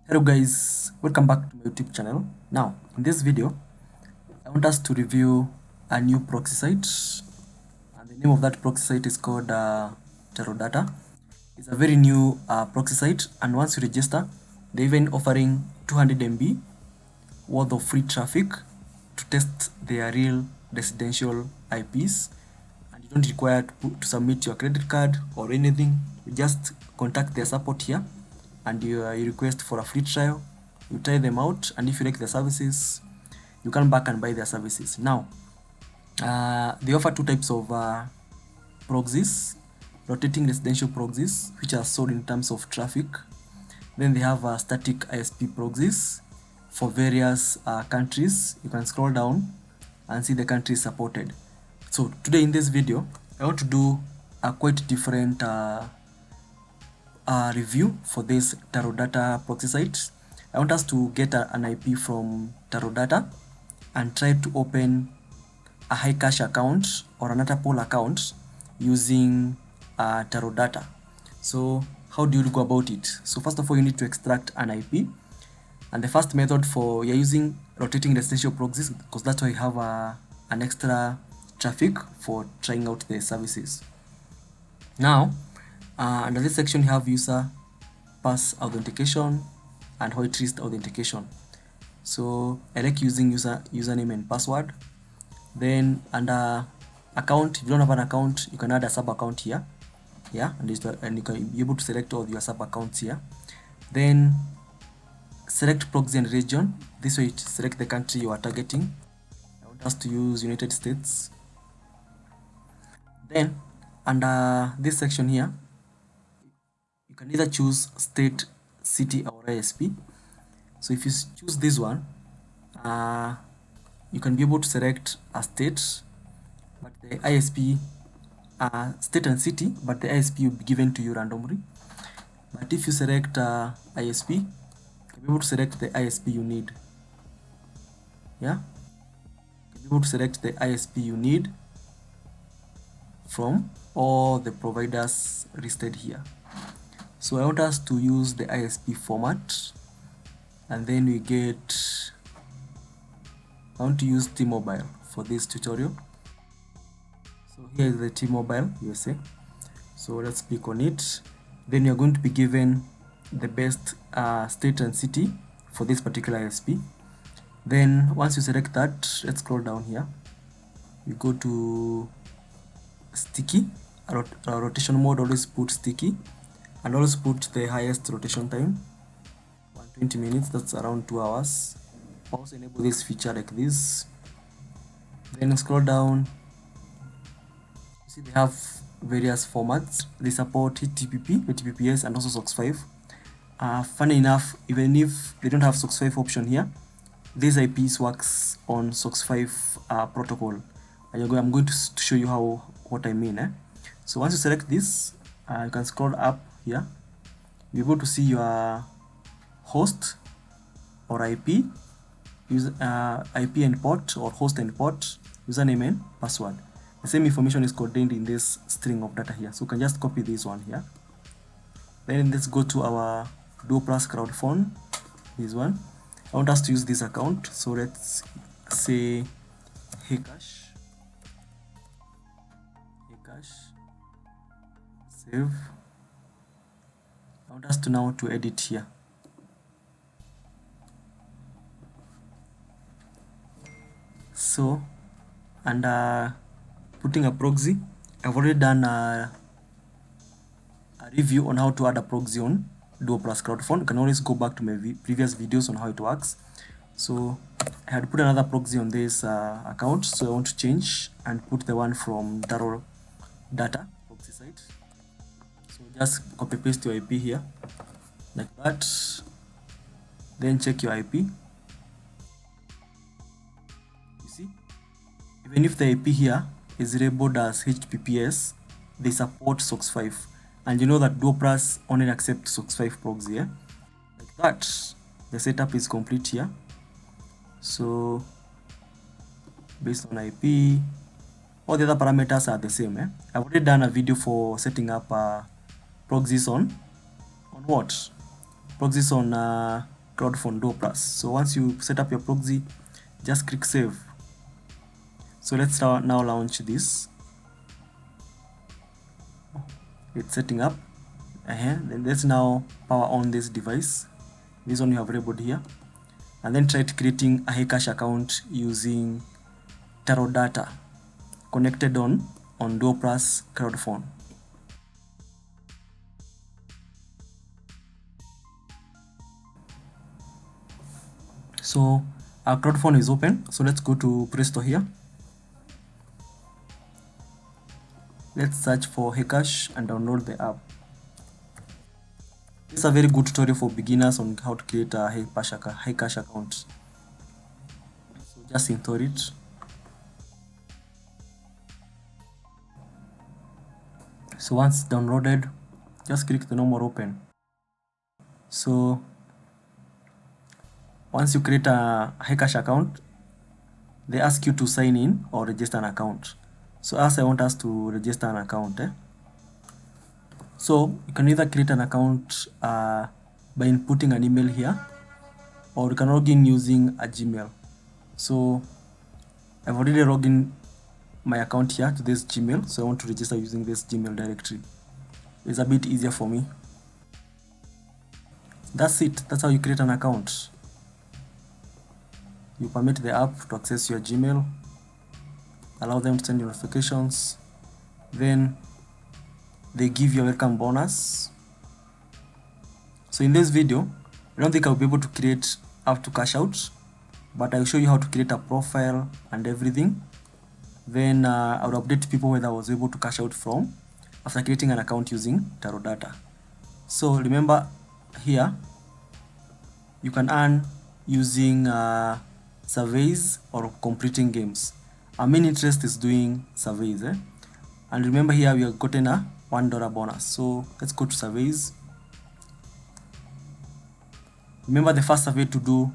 Hello guys, welcome back to my YouTube channel. Now, in this video, I want us to review a new proxy site, and the name of that proxy site is called TalorData. It's a very new proxy site, and once you register, they're even offering 200 MB worth of free traffic to test their real residential IPs, and you don't require to submit your credit card or anything. You just contact their support here and you request for a free trial. You try them out, and if you like the services, you come back and buy their services. Now, they offer two types of proxies: rotating residential proxies, which are sold in terms of traffic. Then they have static ISP proxies for various countries. You can scroll down and see the countries supported. So today in this video, I want to do a quite different review for this TalorData proxy site. I want us to get an IP from TalorData and try to open a heycash account or another pool account using TalorData. So how do you go about it? So first of all, you need to extract an IP, and the first method for you're using rotating residential proxies, because that's why you have an extra traffic for trying out the services. Now, under this section, you have user pass authentication and whitelist authentication. So I like using username and password. Then under account, if you don't have an account, you can add a sub account here. Yeah, and you can be able to select all your sub accounts here. Then select proxy and region. This way, select the country you are targeting. I want us to use United States. Then under this section here, you can either choose state, city, or ISP. So if you choose this one, you can be able to select a state, but the ISP, state and city, but the ISP will be given to you randomly. But if you select ISP, you can be able to select the ISP you need. Yeah, you can be able to select the ISP you need from all the providers listed here. So I want us to use the ISP format, and then we get, I want to use T-Mobile for this tutorial. So here is the T-Mobile USA. So let's click on it. Then you're going to be given the best state and city for this particular ISP. Then once you select that, let's scroll down here. You go to sticky, rotation mode, always put sticky, and always put the highest rotation time, 120 minutes, that's around 2 hours. Also enable this feature like this. Then scroll down, you see they have various formats. They support HTTP, HTTPS, and also SOX5. Funny enough, even if they don't have SOX5 option here, this IPs works on SOX5 protocol. And I'm going to show you what I mean. So once you select this, you can scroll up here. You're able to see your host or IP, IP and port, or host and port, username and password. The same information is contained in this string of data here. So you can just copy this one here. Then let's go to our Duo Plus Crowd Phone. This one. I want us to use this account. So let's say heycash. Save. I want us to now to edit here. So, and putting a proxy, I've already done a review on how to add a proxy on Duo Plus CrowdFund. You can always go back to my previous videos on how it works. So I had put another proxy on this account, so I want to change and put the one from TalorData proxy site. So just copy paste your IP here like that. Then check your IP. You see, even if the IP here is labeled as HTTPS, they support SOX5, and you know that Duo Plus only accepts SOX5 proxy. Like that, the setup is complete here. So based on IP, all the other parameters are the same. I've already done a video for setting up proxies on what? Proxies on CrowdFund Duo Plus. So once you set up your proxy, just click save. So let's now launch this. It's setting up. Then let's now power on this device. This one you have labeled here, and then try creating a heycash account using TalorData connected on Duo Plus CrowdFund. So our CrowdFund is open. So let's go to Play Store here. Let's search for heycash and download the app. It's a very good tutorial for beginners on how to create a heycash account. So just install it. So once downloaded, just click the normal open. So once you create a heycash account, they ask you to sign in or register an account. So as I want us to register an account, so you can either create an account by inputting an email here, or you can log in using a Gmail. So I've already logged in my account here to this Gmail, so I want to register using this Gmail directory. It's a bit easier for me. That's it. That's how you create an account. You permit the app to access your Gmail, allow them to send you notifications, then they give you a welcome bonus. So in this video, I don't think I'll be able to create up to cash out, but I'll show you how to create a profile and everything. Then I will update people whether I was able to cash out from after creating an account using TalorData. So remember here, you can earn using surveys or completing games. Our main interest is doing surveys. And remember here we have gotten a $1 bonus. So let's go to surveys. Remember the first survey to do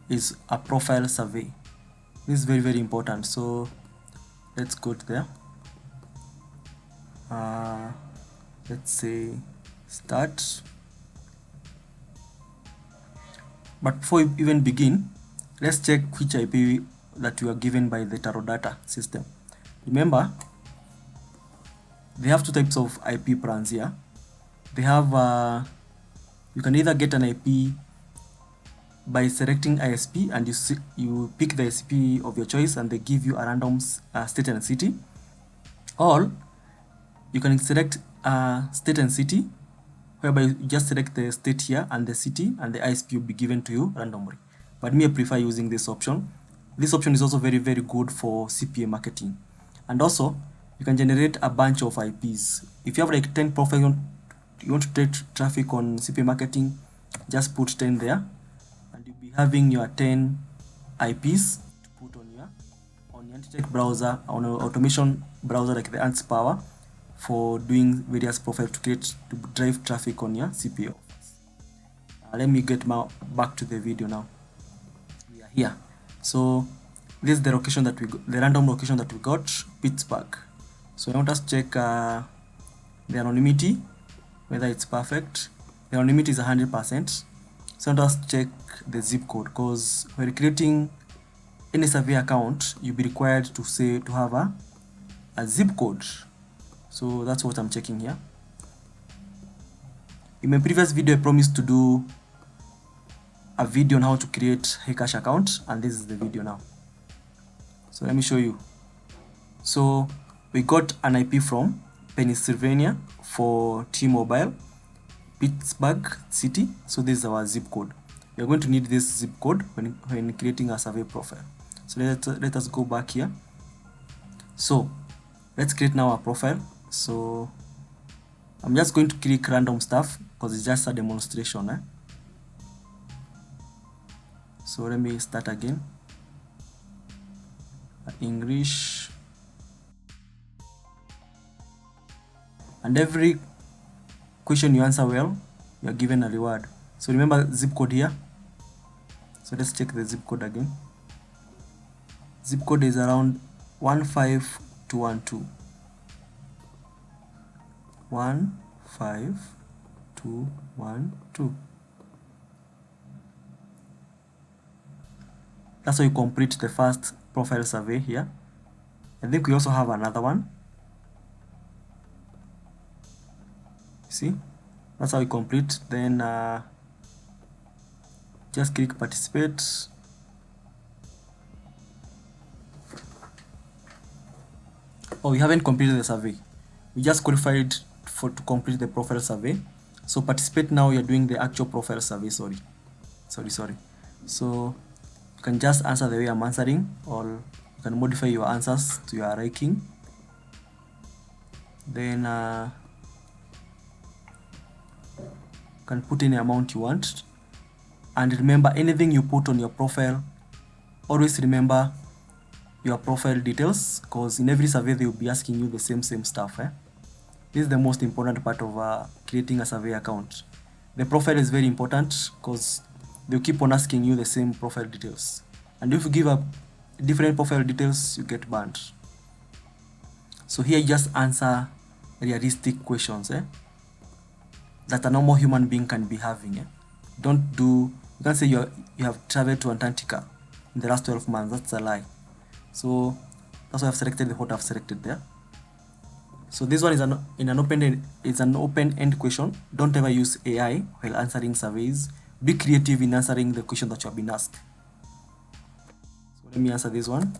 is a profile survey. This is very, very important. So let's go to there. Let's say start. But before we even begin, let's check which IP that we are given by the TalorData system. Remember, they have two types of IP plans here. They have, you can either get an IP by selecting ISP and you pick the ISP of your choice and they give you a random state and city, or you can select state and city, whereby you just select the state here and the city, and the ISP will be given to you randomly. But me, I prefer using this option. This option is also very, very good for CPA marketing. And also, you can generate a bunch of IPs. If you have like 10 profiles, you want to take traffic on CPA marketing, just put 10 there, and you'll be having your 10 IPs to put on your anti-check browser, on an automation browser like the Ants Power, for doing various profiles to drive traffic on your CPA offers. Let me get back to the video now. We are here. So this is the location that the random location that we got, Pittsburgh. So I want us to check the anonymity, whether it's perfect. The anonymity is 100%. So I want us to check the zip code, because when creating any survey account, you'll be required to have a zip code. So that's what I'm checking here. In my previous video, I promised to do a video on how to create heycash account, and this is the video now. So let me show you. So we got an IP from Pennsylvania for T-Mobile, Pittsburgh City. So this is our zip code. We are going to need this zip code when creating a survey profile. So let us go back here. So let's create now a profile. So I'm just going to click random stuff because it's just a demonstration. So let me start again. English. And every question you answer well, you are given a reward. So remember zip code here. So let's check the zip code again. Zip code is around 15212. 15212. That's how you complete the first profile survey here. I think we also have another one. See, that's how you complete. Then just click participate. Oh, we haven't completed the survey. We just qualified to complete the profile survey. So participate now, you're doing the actual profile survey. Sorry. So you can just answer the way I'm answering, or you can modify your answers to your liking. Then you can put any amount you want. And remember, anything you put on your profile, always remember your profile details, because in every survey they will be asking you the same stuff. This is the most important part of creating a survey account. The profile is very important because they'll keep on asking you the same profile details, and if you give up different profile details, you get banned. So here you just answer realistic questions that a normal human being can be having. You can't say you have traveled to Antarctica in the last 12 months. That's a lie. So that's why I've selected what I've selected there. So this one is an open-end question. Don't ever use AI while answering surveys. Be creative in answering the question that you have been asked. So let me answer this one.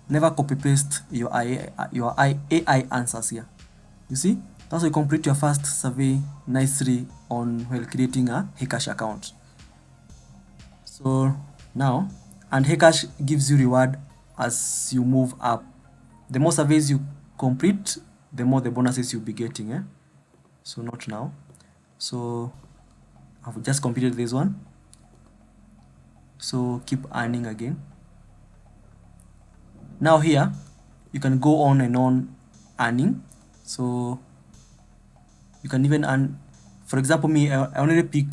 Never copy paste your AI answers here. You see, that's how you complete your first survey nicely while creating a heycash account. So now, and heycash gives you reward as you move up. The more surveys you complete, the more the bonuses you'll be getting. So not now. So I've just completed this one. So keep earning again. Now here, you can go on and on earning. So you can even earn, for example, me, I only pick,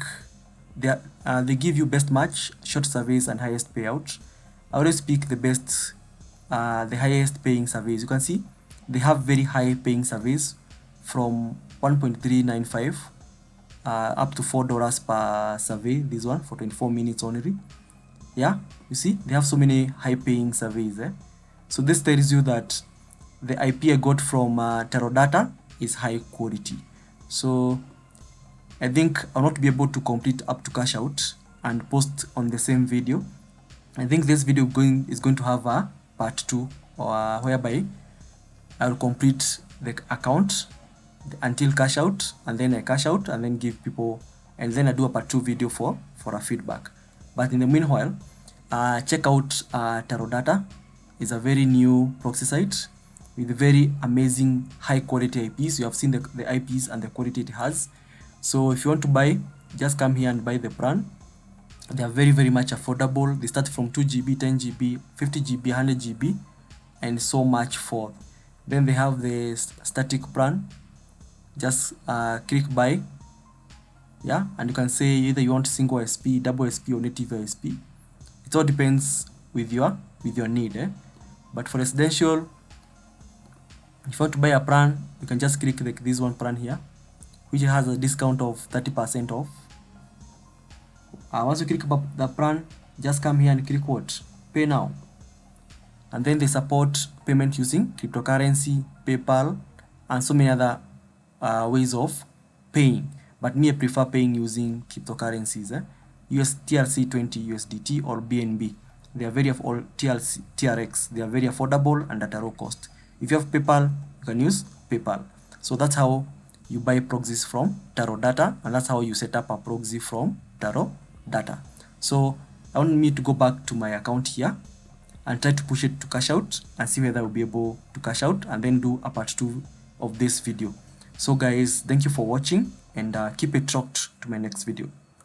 they give you best match, short surveys, and highest payout. I always pick the best, the highest paying surveys. You can see they have very high paying surveys from 1.395 up to $4 per survey. This one for 24 minutes only. Yeah, you see they have so many high paying surveys. So this tells you that the IP I got from TalorData is high quality. So I think I'll not be able to complete up to cash out and post on the same video. I think this video is going to have a part 2, whereby I will complete the account until cash out, and then I cash out and then give people, and then I do a part 2 video for a feedback. But in the meanwhile, check out TalorData. It's a very new proxy site with very amazing high quality IPs. You have seen the IPs and the quality it has. So if you want to buy, just come here and buy the plan. They are very, very much affordable. They start from 2 GB, 10 GB, 50 GB, 100 GB, and so much forth. Then they have the static plan. Just click buy. Yeah, and you can say either you want single SP, double SP, or native SP. It all depends with your need. But for residential, if you want to buy a plan, you can just click this one plan here, which has a discount of 30% off. Once you click about the plan, just come here and click what? Pay now. And then they support payment using cryptocurrency, PayPal, and so many other ways of paying. But me, I prefer paying using cryptocurrencies. TRC20 USDT or BNB. They are very TRX. They are very affordable and at a low cost. If you have PayPal, you can use PayPal. So that's how you buy proxies from TalorData, and that's how you set up a proxy from TalorData. So I want me to go back to my account here and try to push it to cash out and see whether I will be able to cash out, and then do a part 2 of this video. So guys, thank you for watching, and keep it locked to my next video.